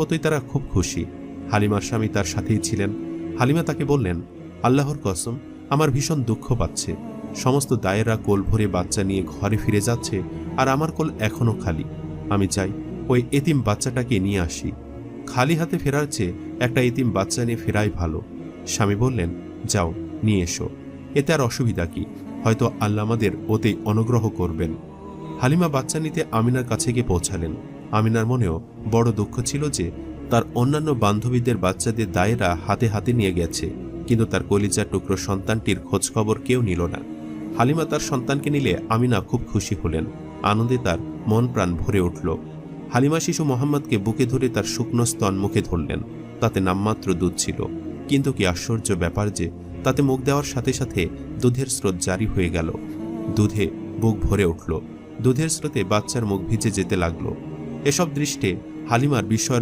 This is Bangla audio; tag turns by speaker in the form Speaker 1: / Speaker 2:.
Speaker 1: মতোই তারা খুব খুশি। হালিমার স্বামী তার সাথেই ছিলেন। হালিমা তাকে বললেন, আল্লাহর কসম, আমার ভীষণ দুঃখ পাচ্ছে। সমস্ত দায়েরা কোল ভরে বাচ্চা নিয়ে ঘরে ফিরে যাচ্ছে, আর আমার কোল এখনো খালি। আমি চাই ওই এতিম বাচ্চাটাকে নিয়ে আসি। খালি হাতে ফেরার চেয়ে একটা এতিম বাচ্চা নিয়ে ফেরাই ভালো। স্বামী বললেন, যাও, নিয়ে এসো। এতে আর অসুবিধা কি? হয়তো আল্লাহ আমাদের ওতেই অনুগ্রহ করবেন। হালিমা বাচ্চা নিতে আমিনার কাছে গিয়ে পৌঁছালেন। আমিনার মনেও বড় দুঃখ ছিল যে তার অন্যান্য বান্ধবীদের বাচ্চাদের দায়েরা হাতে হাতে নিয়ে গেছে, কিন্তু তার কলিজার টুকরো সন্তানটির খোঁজখবর কেউ নিল না। হালিমা তার সন্তানকে নিলে আমিনা খুব খুশি হলেন। আনন্দে তার মন প্রাণ ভরে উঠল। হালিমা শিশু মোহাম্মদকে বুকে ধরে তার শুকনো স্তন মুখে ধরলেন। তাতে নামমাত্র দুধ ছিল, কিন্তু কি আশ্চর্য ব্যাপার যে তাতে মুখ দেওয়ার সাথে সাথে দুধের স্রোত জারি হয়ে গেল। দুধে বুক ভরে উঠল। দুধের স্রোতে বাচ্চার মুখ ভিজে যেতে লাগলো। এসব দৃষ্টে হালিমার বিস্ময়ের